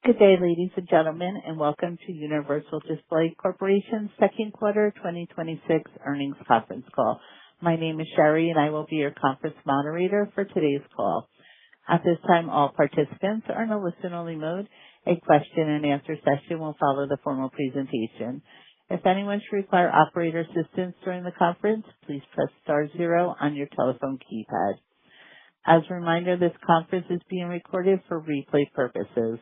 Good day, ladies and gentlemen, and welcome to Universal Display Corporation's second quarter 2026 earnings conference call. My name is Sherry, and I will be your conference moderator for today's call. At this time, all participants are in a listen-only mode. A question-and-answer session will follow the formal presentation. If anyone should require operator assistance during the conference, please press star 0 on your telephone keypad. As a reminder, this conference is being recorded for replay purposes.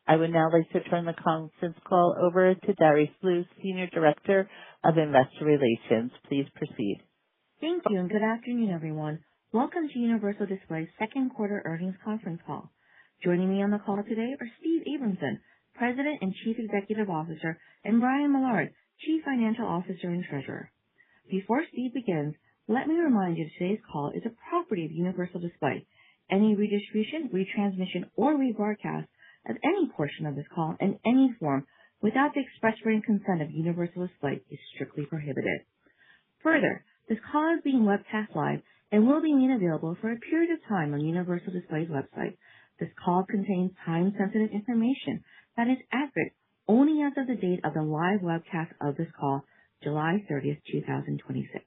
I would now like to turn the conference call over to Darice Liu, Senior Director of Investor Relations. Please proceed. Thank you, and good afternoon, everyone. Welcome to Universal Display's second quarter earnings conference call. Joining me on the call today are Steve Abramson, President and Chief Executive Officer, and Brian Millard, Chief Financial Officer and Treasurer. Before Steve begins, let me remind you today's call is a property of Universal Display. Any redistribution, retransmission, or rebroadcast of any portion of this call in any form without the express written consent of Universal Display is strictly prohibited. Further, this call is being webcast live and will be made available for a period of time on Universal Display's website. This call contains time-sensitive information that is accurate only as of the date of the live webcast of this call, July 30th, 2026.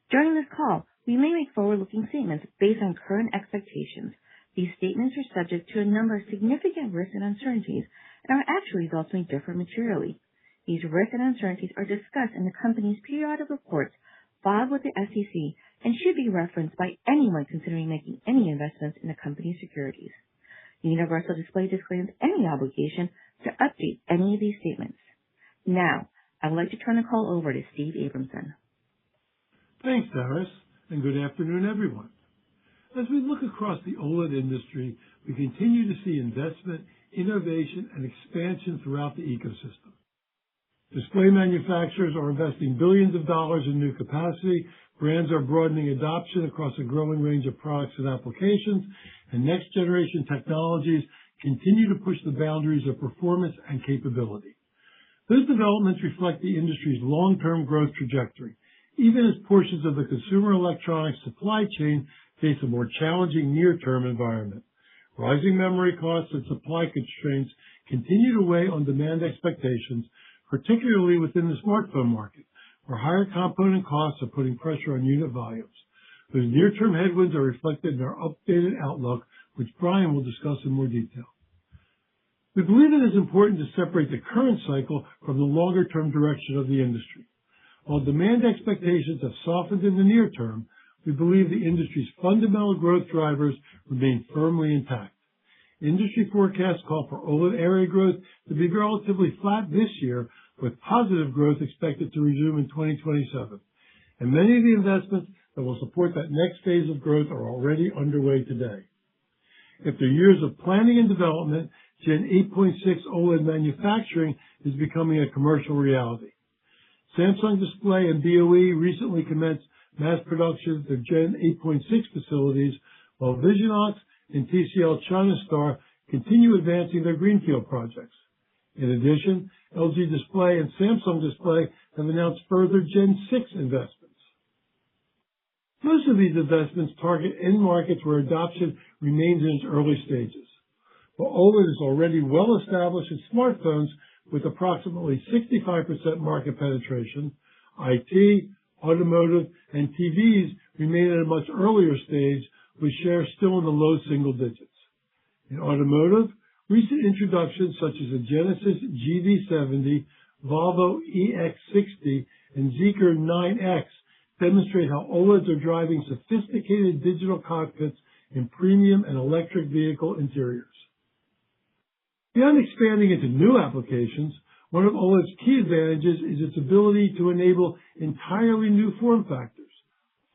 During this call, we may make forward-looking statements based on current expectations. These statements are subject to a number of significant risks and uncertainties, and our actual results may differ materially. These risks and uncertainties are discussed in the company's periodic reports filed with the SEC and should be referenced by anyone considering making any investments in the company's securities. Universal Display disclaims any obligation to update any of these statements. Now, I would like to turn the call over to Steve Abramson. Thanks, Darice, and good afternoon, everyone. As we look across the OLED industry, we continue to see investment, innovation, and expansion throughout the ecosystem. Display manufacturers are investing billions of dollars in new capacity, brands are broadening adoption across a growing range of products and applications, and next-generation technologies continue to push the boundaries of performance and capability. Those developments reflect the industry's long-term growth trajectory, even as portions of the consumer electronics supply chain face a more challenging near-term environment. Rising memory costs and supply constraints continue to weigh on demand expectations, particularly within the smartphone market, where higher component costs are putting pressure on unit volumes. Those near-term headwinds are reflected in our updated outlook, which Brian will discuss in more detail. We believe it is important to separate the current cycle from the longer-term direction of the industry. While demand expectations have softened in the near term, we believe the industry's fundamental growth drivers remain firmly intact. Industry forecasts call for OLED area growth to be relatively flat this year, with positive growth expected to resume in 2027. And many of the investments that will support that next phase of growth are already underway today. After years of planning and development, Gen 8.6 OLED manufacturing is becoming a commercial reality. Samsung Display and BOE recently commenced mass production of their Gen 8.6 facilities, while Visionox and TCL China Star continue advancing their greenfield projects. In addition, LG Display and Samsung Display have announced further Gen 6 investments. Most of these investments target end markets where adoption remains in its early stages. While OLED is already well established in smartphones with approximately 65% market penetration, IT, automotive, and TVs remain at a much earlier stage, with shares still in the low single digits. In automotive, recent introductions such as the Genesis GV70, Volvo EX60, and Zeekr 9X demonstrate how OLEDs are driving sophisticated digital cockpits in premium and electric vehicle interiors. Beyond expanding into new applications, one of OLED's key advantages is its ability to enable entirely new form factors.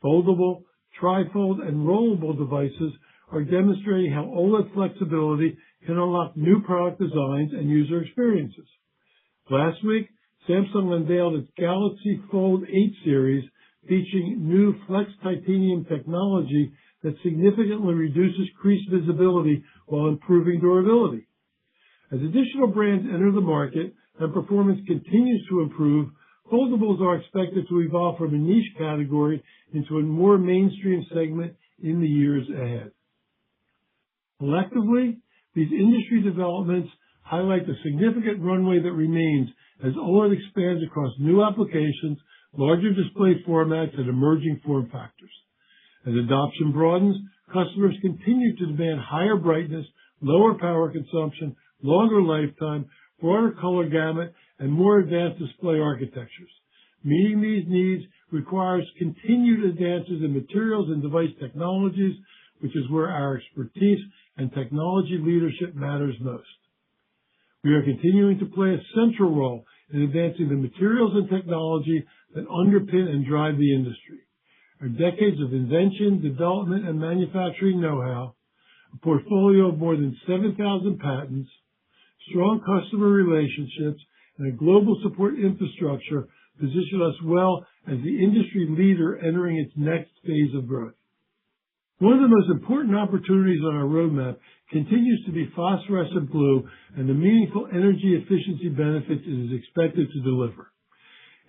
Foldable, trifold, and rollable devices are demonstrating how OLED flexibility can unlock new product designs and user experiences. Last week, Samsung unveiled its Galaxy Fold 8 series, featuring new flex titanium technology that significantly reduces crease visibility while improving durability. As additional brands enter the market and performance continues to improve, foldables are expected to evolve from a niche category into a more mainstream segment in the years ahead. Collectively, These industry developments highlight the significant runway that remains as OLED expands across new applications, larger display formats, and emerging form factors. As adoption broadens, customers continue to demand higher brightness, lower power consumption, longer lifetime, broader color gamut, and more advanced display architectures. Meeting these needs requires continued advances in materials and device technologies, which is where our expertise and technology leadership matters most. We are continuing to play a central role in advancing the materials and technology that underpin and drive the industry. Our decades of invention, development, and manufacturing know-how, a portfolio of more than 7,000 patents, strong customer relationships, and a global support infrastructure position us well as the industry leader entering its next phase of growth. One of the most important opportunities on our roadmap continues to be phosphorescent blue and the meaningful energy efficiency benefits it is expected to deliver.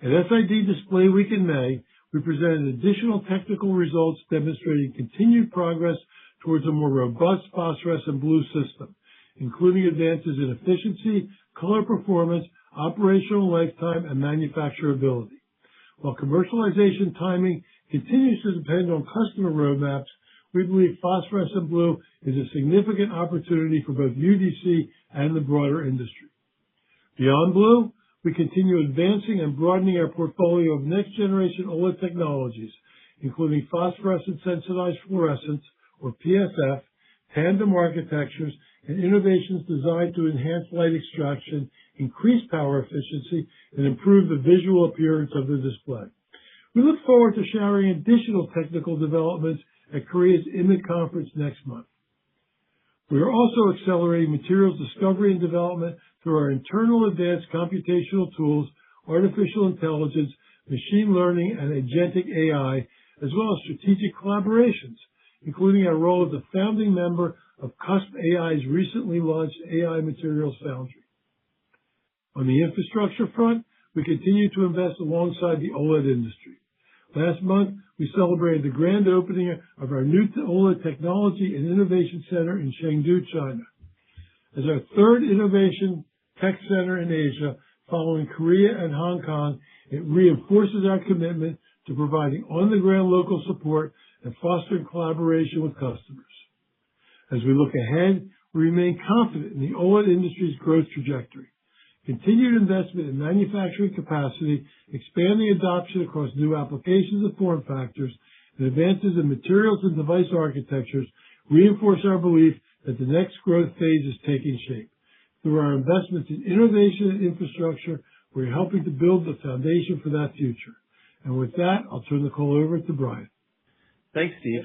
At SID Display Week in May, we presented additional technical results demonstrating continued progress towards a more robust phosphorescent blue system, including advances in efficiency, color performance, operational lifetime, and manufacturability. While commercialization timing continues to depend on customer roadmaps, we believe phosphorescent blue is a significant opportunity for both UDC and the broader industry. Beyond blue, we continue advancing and broadening our portfolio of next-generation OLED technologies, including phosphorescent sensitized fluorescence, or PSF, tandem architectures, and innovations designed to enhance light extraction, increase power efficiency, and improve the visual appearance of the display. We look forward to sharing additional technical developments at Korea's IMID conference next month. We are also accelerating materials discovery and development through our internal advanced computational tools, artificial intelligence, machine learning, and agentic AI, as well as strategic collaborations, including our role as a founding member of Cusp AI's recently launched AI Materials Foundry. On the infrastructure front, we continue to invest alongside the OLED industry. Last month, we celebrated the grand opening of our new OLED Technology and Innovation Center in Chengdu, China. As our third innovation tech center in Asia, following Korea and Hong Kong, it reinforces our commitment to providing on-the-ground local support and fostering collaboration with customers. As we look ahead, we remain confident in the OLED industry's growth trajectory. Continued investment in manufacturing capacity, expanding adoption across new applications and form factors, and advances in materials and device architectures reinforce our belief that the next growth phase is taking shape. Through our investments in innovation and infrastructure, we're helping to build the foundation for that future. And with that, I'll turn the call over to Brian. Thanks, Steve.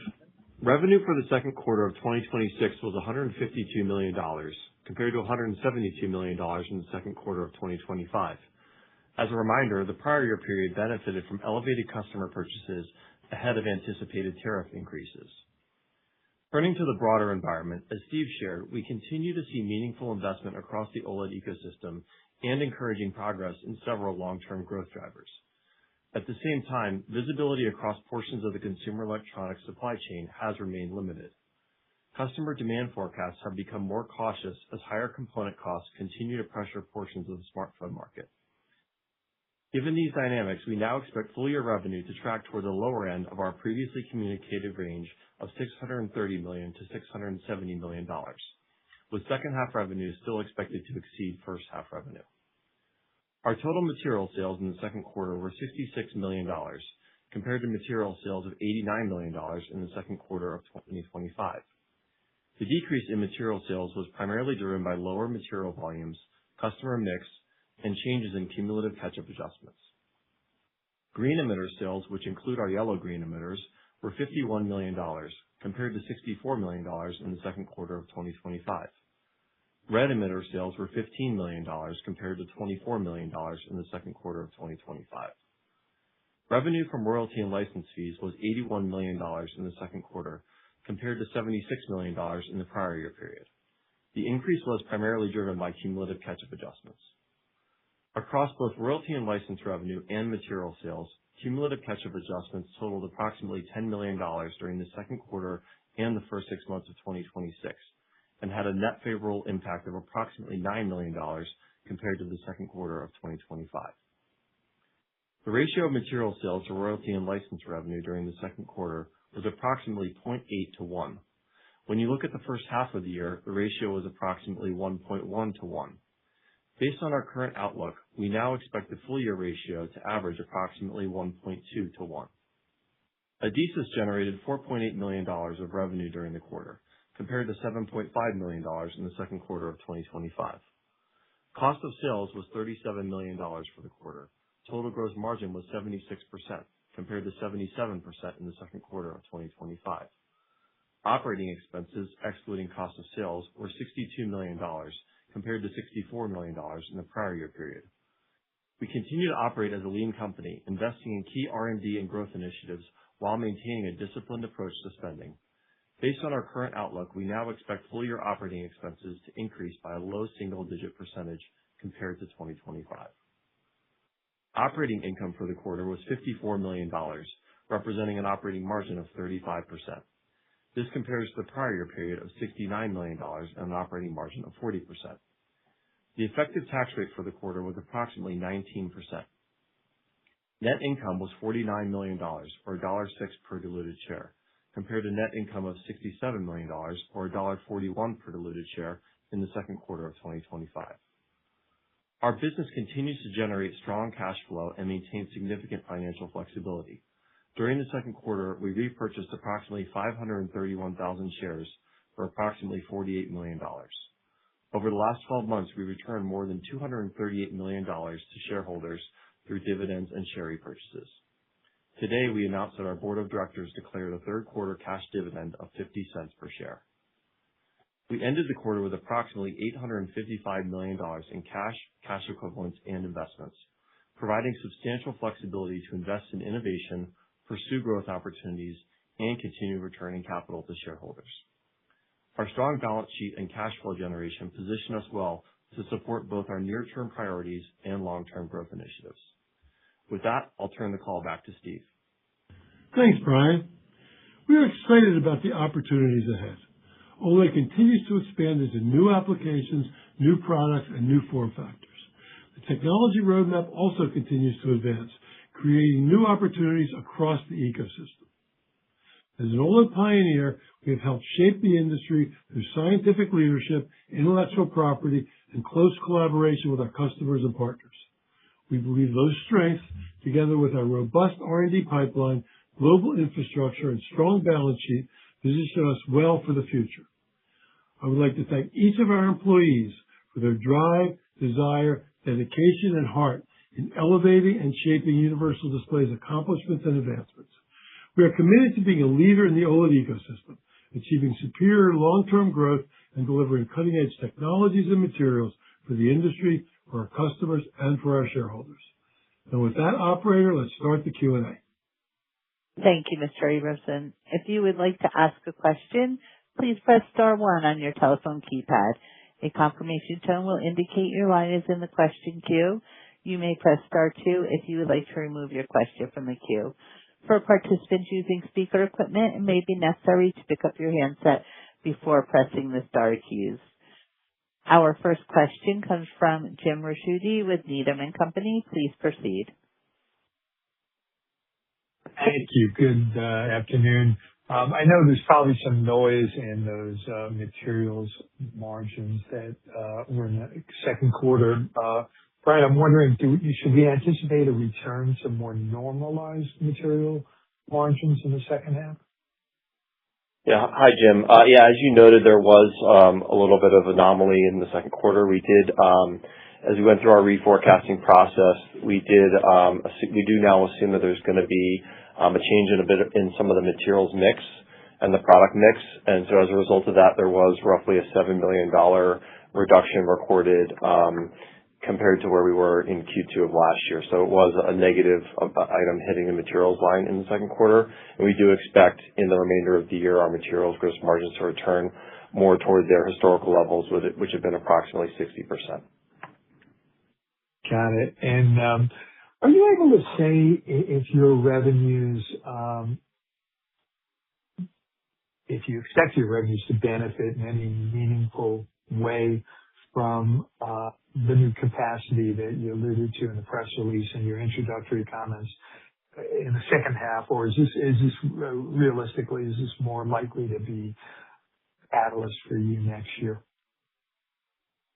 Revenue for the second quarter of 2026 was $152 million, compared to $172 million in the second quarter of 2025. As a reminder, the prior year period benefited from elevated customer purchases ahead of anticipated tariff increases. Turning to the broader environment, as Steve shared, we continue to see meaningful investment across the OLED ecosystem and encouraging progress in several long-term growth drivers. At the same time, visibility across portions of the consumer electronics supply chain has remained limited. Customer demand forecasts have become more cautious as higher component costs continue to pressure portions of the smartphone market. Given these dynamics, we now expect full-year revenue to track toward the lower end of our previously communicated range of $630 million to $670 million, with second half revenue still expected to exceed first half revenue. Our total material sales in the second quarter were $66 million, compared to material sales of $89 million in the second quarter of 2025. The decrease in material sales was primarily driven by lower material volumes, customer mix, and changes in cumulative catch-up adjustments. Green emitter sales, which include our yellow-green emitters, were $51 million, compared to $64 million in the second quarter of 2025. Red emitter sales were $15 million, compared to $24 million in the second quarter of 2025. Revenue from royalty and license fees was $81 million in the second quarter, compared to $76 million in the prior year period. The increase was primarily driven by cumulative catch-up adjustments. Across both royalty and license revenue and material sales, cumulative catch-up adjustments totaled approximately $10 million during the second quarter and the first 6 months of 2026, and had a net favorable impact of approximately $9 million compared to the second quarter of 2025. The ratio of material sales to royalty and license revenue during the second quarter was approximately 0.8 to 1. When you look at the first half of the year, the ratio was approximately 1.1 to 1. Based on our current outlook, we now expect the full year ratio to average approximately 1.2 to 1. Adhesives generated $4.8 million of revenue during the quarter, compared to $7.5 million in the second quarter of 2025. Cost of sales was $37 million for the quarter. Total gross margin was 76%, compared to 77% in the second quarter of 2025. Operating expenses, excluding cost of sales, were $62 million, compared to $64 million in the prior year period. We continue to operate as a lean company, investing in key R&D and growth initiatives while maintaining a disciplined approach to spending. Based on our current outlook, we now expect full year operating expenses to increase by a low single-digit percentage compared to 2025. Operating income for the quarter was $54 million, representing an operating margin of 35%. This compares to the prior year period of $69 million and an operating margin of 40%. The effective tax rate for the quarter was approximately 19%. Net income was $49 million, or $1.06 per diluted share, compared to net income of $67 million, or $1.41 per diluted share in the second quarter of 2025. Our business continues to generate strong cash flow and maintain significant financial flexibility. During the second quarter, we repurchased approximately 531,000 shares for approximately $48 million. Over the last 12 months, we returned more than $238 million to shareholders through dividends and share repurchases. Today, we announced that our board of directors declared a third quarter cash dividend of $0.50 per share. We ended the quarter with approximately $855 million in cash equivalents, and investments, providing substantial flexibility to invest in innovation, pursue growth opportunities, and continue returning capital to shareholders. Our strong balance sheet and cash flow generation position us well to support both our near-term priorities and long-term growth initiatives. With that, I'll turn the call back to Steve. Thanks, Brian. We are excited about the opportunities ahead. OLED continues to expand into new applications, new products, and new form factors. The technology roadmap also continues to advance, creating new opportunities across the ecosystem. As an OLED pioneer, we have helped shape the industry through scientific leadership, intellectual property, and close collaboration with our customers and partners. We believe those strengths, together with our robust R&D pipeline, global infrastructure, and strong balance sheet, position us well for the future. I would like to thank each of our employees for their drive, desire, dedication, and heart in elevating and shaping Universal Display's accomplishments and advancements. We are committed to being a leader in the OLED ecosystem, achieving superior long-term growth and delivering cutting-edge technologies and materials for the industry, for our customers, and for our shareholders. And with that, operator, let's start the Q&A. Thank you, Mr. Abramson. If you would like to ask a question, please press star one on your telephone keypad. A confirmation tone will indicate your line is in the question queue. You may press star two if you would like to remove your question from the queue. For participants using speaker equipment, it may be necessary to pick up your handset before pressing the star keys. Our first question comes from Jim Ricchiuti with Needham & Company. Please proceed. Thank you. Good afternoon. I know there's probably some noise in those materials margins that were in the second quarter. Brian, I'm wondering, should we anticipate a return to more normalized material margins in the second half? Yeah. Hi, Jim. As you noted, there was a little bit of anomaly in the second quarter. We did, as we went through our reforecasting process, we do now assume that there's going to be a change in some of the materials mix and the product mix. And so as a result of that, there was roughly a $7 million reduction recorded compared to where we were in Q2 of last year. So it was a negative item hitting the materials line in the second quarter. And we do expect in the remainder of the year our materials gross margins to return more toward their historical levels, which have been approximately 60%. Got it. And are you able to say if your revenues if you expect your revenues to benefit in any meaningful way from the new capacity that you alluded to in the press release and your introductory comments in the second half, or is this realistically, is this more likely to be catalyst for you next year?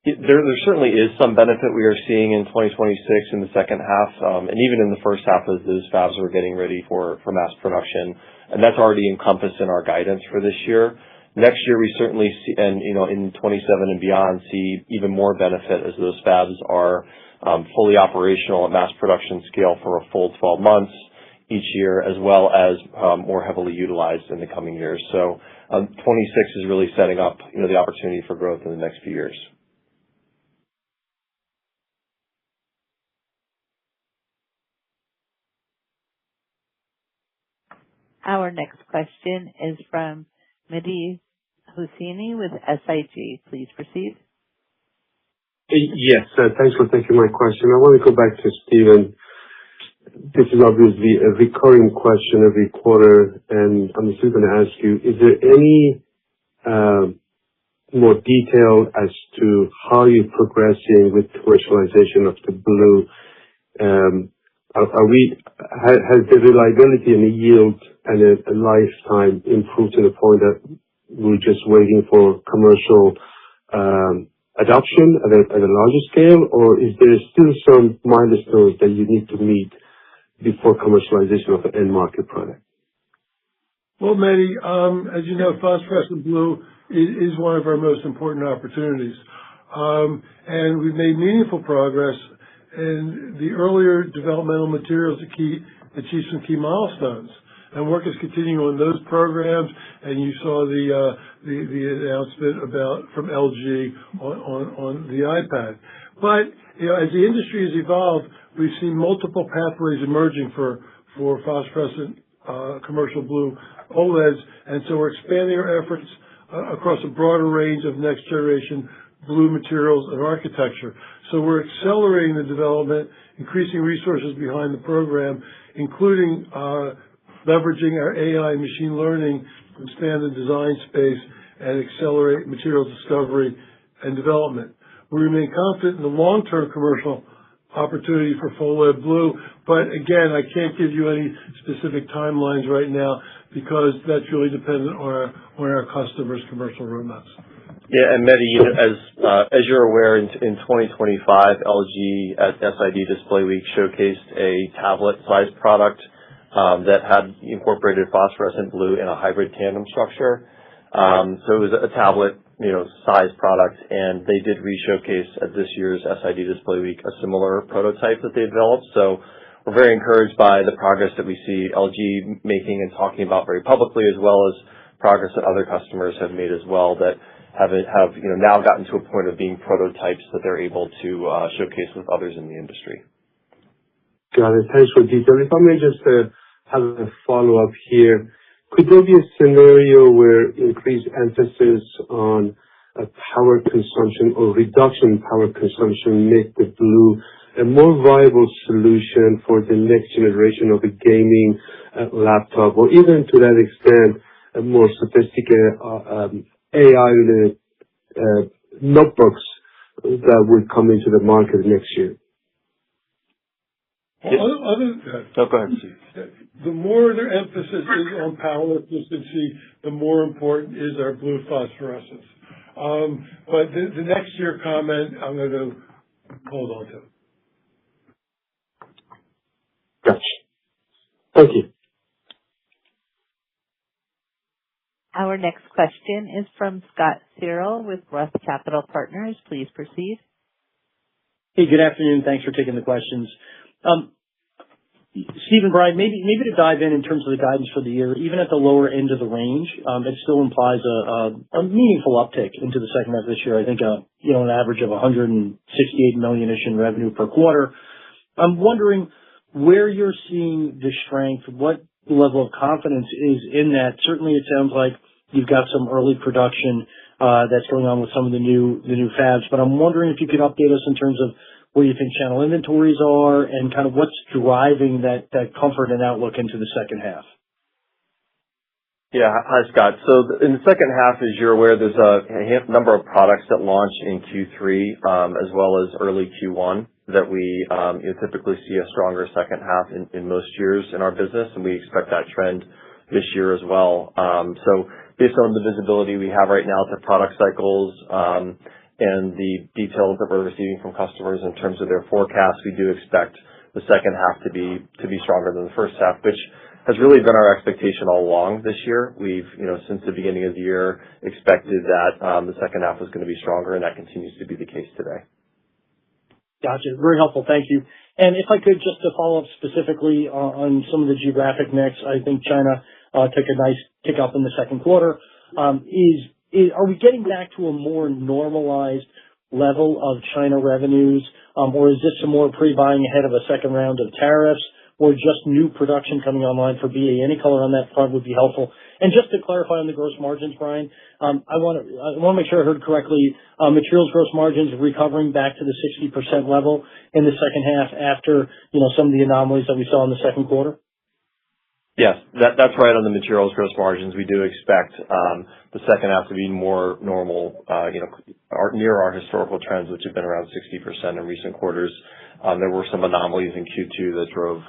There certainly is some benefit we are seeing in 2026 in the second half, and even in the first half as those fabs were getting ready for mass production. And that's already encompassed in our guidance for this year. Next year, we certainly see, and in 27 and beyond, see even more benefit as those fabs are fully operational at mass production scale for a full 12 months each year, as well as more heavily utilized in the coming years. So 26 is really setting up the opportunity for growth in the next few years. Our next question is from Mehdi Hosseini with SIG. Please proceed. Yes, thanks for taking my question. I want to go back to Stephen. This is obviously a recurring question every quarter, and I'm still going to ask you, is there any more detail as to how you're progressing with commercialization of the Blue? Has the reliability and the yield and a lifetime improved to the point that we're just waiting for commercial adoption at a larger scale, or is there still some milestones that you need to meet before commercialization of the end market product? Well, Mehdi, as you know, phosphorescent blue is one of our most important opportunities. And we've made meaningful progress, and the earlier developmental materials achieved some key milestones. And work is continuing on those programs, and you saw the announcement from LG on the iPad. But as the industry has evolved, we've seen multiple pathways emerging for phosphorescent commercial blue OLEDs, and so we're expanding our efforts across a broader range of next generation blue materials and architecture. So we're accelerating the development, increasing resources behind the program, including leveraging our AI and machine learning to expand the design space and accelerate material discovery and development. We remain confident in the long-term commercial opportunity for OLED blue, but again, I can't give you any specific timelines right now because that's really dependent on our customers' commercial roadmaps. Yeah, and Mehdi, as you're aware, in 2025, LG at SID Display Week showcased a tablet-sized product that had incorporated phosphorescent blue in a hybrid tandem structure. So it was a tablet, size product, and they did re-showcase at this year's SID Display Week a similar prototype that they developed. So we're very encouraged by the progress that we see LG making and talking about very publicly, as well as progress that other customers have made as well that have now gotten to a point of being prototypes that they're able to showcase with others in the industry. Got it. Thanks for detail. If I may just have a follow-up here. Could there be a scenario where increased emphasis on power consumption or reduction in power consumption make the blue a more viable solution for the next generation of a gaming laptop, or even to that extent, a more sophisticated AI-related notebooks that would come into the market next year? Go ahead, Steve. The more their emphasis is on power efficiency, the more important is our blue phosphorescence. But the next year comment, I'm going to hold on to. Gotcha. Thank you. Our next question is from Scott Searle with Roth Capital Partners. Please proceed. Hey, good afternoon. Thanks for taking the questions. Steve and Brian, maybe to dive in terms of the guidance for the year, even at the lower end of the range, it still implies a meaningful uptick into the second half of this year. I think an average of $168 million-ish in revenue per quarter. I'm wondering where you're seeing the strength, what level of confidence is in that. Certainly, it sounds like you've got some early production that's going on with some of the new fabs, but I'm wondering if you could update us in terms of where you think channel inventories are and kind of what's driving that comfort and outlook into the second half. Yeah. Hi, Scott. In the second half, as you're aware, there's a number of products that launch in Q3 as well as early Q1 that we typically see a stronger second half in most years in our business, and we expect that trend this year as well. Based on the visibility we have right now to product cycles and the details that we're receiving from customers in terms of their forecasts, we do expect the second half to be stronger than the first half, which has really been our expectation all along this year. We've, since the beginning of the year, expected that the second half was going to be stronger, and that continues to be the case today. Gotcha. Very helpful. Thank you. And if I could just to follow up specifically on some of the geographic mix, I think China took a nice tick up in the second quarter. Are we getting back to a more normalized level of China revenues, or is this some more pre-buying ahead of a second round of tariffs, or just new production coming online for BA? Any color on that front would be helpful. And just to clarify on the gross margins, Brian, I want to make sure I heard correctly. Materials gross margins recovering back to the 60% level in the second half after some of the anomalies that we saw in the second quarter. Yes, that's right on the materials gross margins. We do expect the second half to be more normal, near our historical trends, which have been around 60% in recent quarters. There were some anomalies in Q2 that drove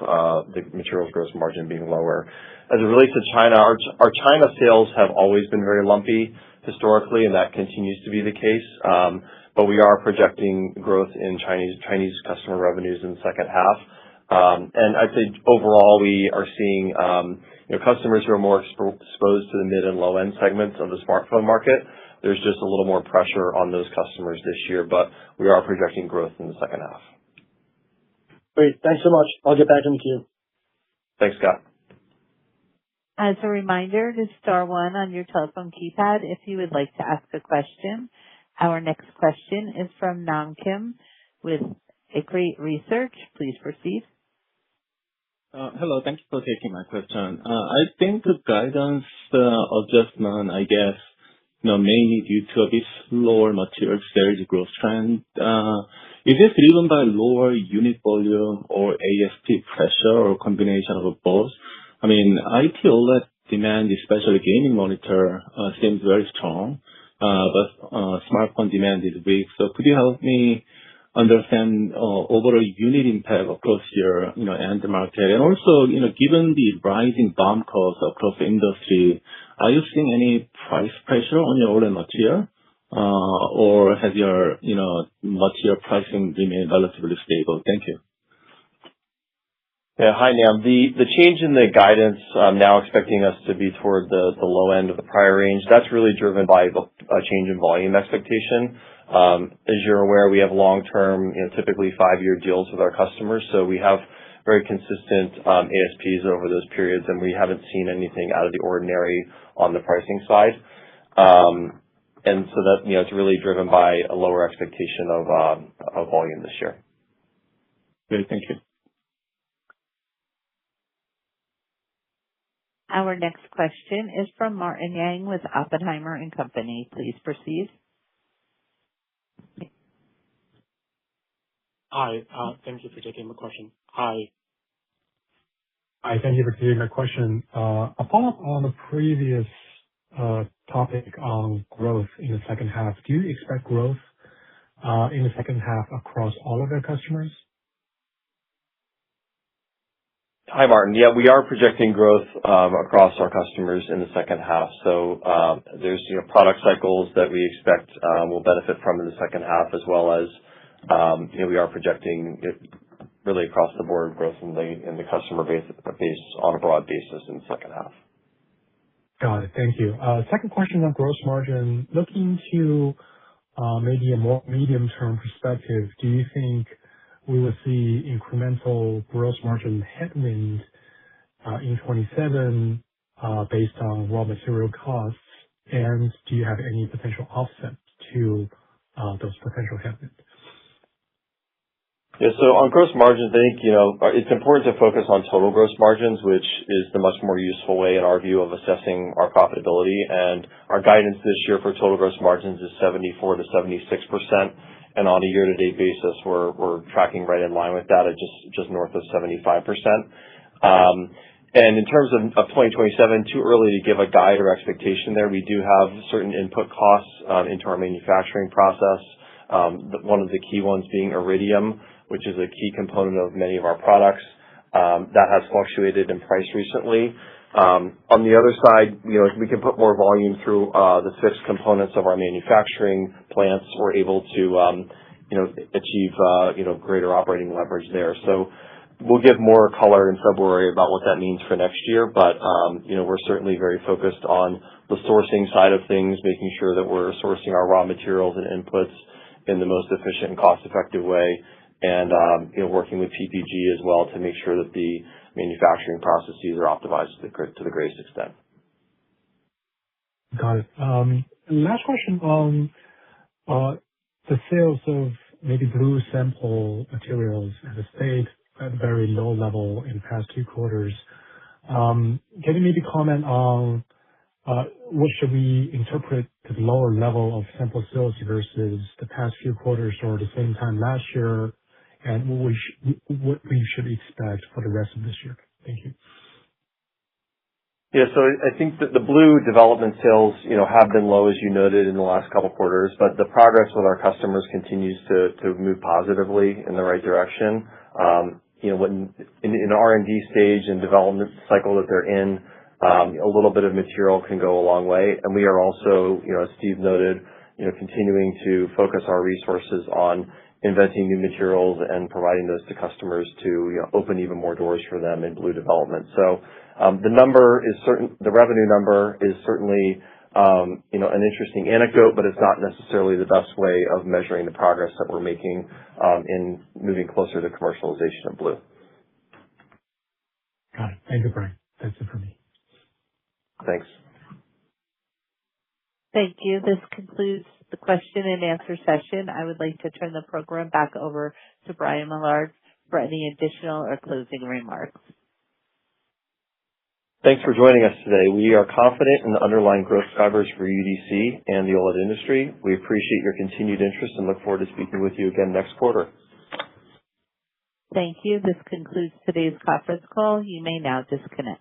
the materials gross margin being lower. As it relates to China, our China sales have always been very lumpy historically, and that continues to be the case. But we are projecting growth in Chinese customer revenues in the second half. And I'd say overall we are seeing customers who are more exposed to the mid and low end segments of the smartphone market. There's just a little more pressure on those customers this year, but we are projecting growth in the second half. Great. Thanks so much. I'll get back in the queue. Thanks, Scott. As a reminder, to star one on your telephone keypad if you would like to ask a question. Our next question is from Nam Kim with Equity Research. Please proceed. Hello. Thank you for taking my question. I think the guidance adjustment, I guess, mainly due to a bit slower material sales growth trend. Is this driven by lower unit volume or ASP pressure or combination of both? I mean, IT OLED demand, especially gaming monitor, seems very strong, but smartphone demand is weak. So could you help me understand overall unit impact across your end market? And also, given the rising BOM costs across the industry, are you seeing any price pressure on your OLED material? Or has your material pricing remained relatively stable? Thank you. Yeah. Hi, Nam. The change in the guidance, now expecting us to be toward the low end of the prior range, that's really driven by a change in volume expectation. As you're aware, we have long-term, typically 5-year deals with our customers, so we have very consistent ASPs over those periods, and we haven't seen anything out of the ordinary on the pricing side. And so that it's really driven by a lower expectation of volume this year. Great. Thank you. Our next question is from Martin Yang with Oppenheimer & Company. Please proceed. Hi. Thank you for taking my question. Hi, thank you for taking my question. A follow-up on the previous topic on growth in the second half. Do you expect growth in the second half across all of your customers? Hi, Martin. Yeah, we are projecting growth across our customers in the second half. So there's product cycles that we expect will benefit from in the second half, as well as we are projecting really across the board growth in the customer base on a broad basis in the second half. Got it. Thank you. Second question on gross margin. Looking to maybe a more medium-term perspective, do you think we will see incremental gross margin headwind in 27 based on raw material costs? And do you have any potential offset to those potential headwinds? Yeah, so on gross margins, I think it's important to focus on total gross margins, which is the much more useful way in our view of assessing our profitability. And our guidance this year for total gross margins is 74 to 76%. And on a year-to-date basis, we're tracking right in line with that at just north of 75%. And in terms of 2027, too early to give a guide or expectation there. We do have certain input costs into our manufacturing process. One of the key ones being iridium, which is a key component of many of our products. That has fluctuated in price recently. On the other side, as we can put more volume through the fixed components of our manufacturing plants, we're able to achieve greater operating leverage there. So we'll give more color in February about what that means for next year, but we're certainly very focused on the sourcing side of things, making sure that we're sourcing our raw materials and inputs in the most efficient and cost-effective way, and working with PPG as well to make sure that the manufacturing processes are optimized to the greatest extent. Got it. Last question on the sales of maybe blue sample materials has stayed at a very low level in the past 2 quarters. Can you maybe comment on what should we interpret the lower level of sample sales versus the past few quarters or the same time last year, and what we should expect for the rest of this year? Thank you. Yeah, so I think that the blue development sales, have been low, as you noted, in the last couple of quarters, but the progress with our customers continues to move positively in the right direction. When in R&D stage and development cycle that they're in, a little bit of material can go a long way. And we are also, as Steve noted, continuing to focus our resources on inventing new materials and providing those to customers to open even more doors for them in blue development. So the revenue number is certainly an interesting anecdote, but it's not necessarily the best way of measuring the progress that we're making in moving closer to commercialization of blue. Got it. Thank you, Brian. That's it for me. Thanks. Thank you. This concludes the question and answer session. I would like to turn the program back over to Brian Millard for any additional or closing remarks. Thanks for joining us today. We are confident in the underlying growth drivers for UDC and the OLED industry. We appreciate your continued interest and look forward to speaking with you again next quarter. Thank you. This concludes today's conference call. You may now disconnect.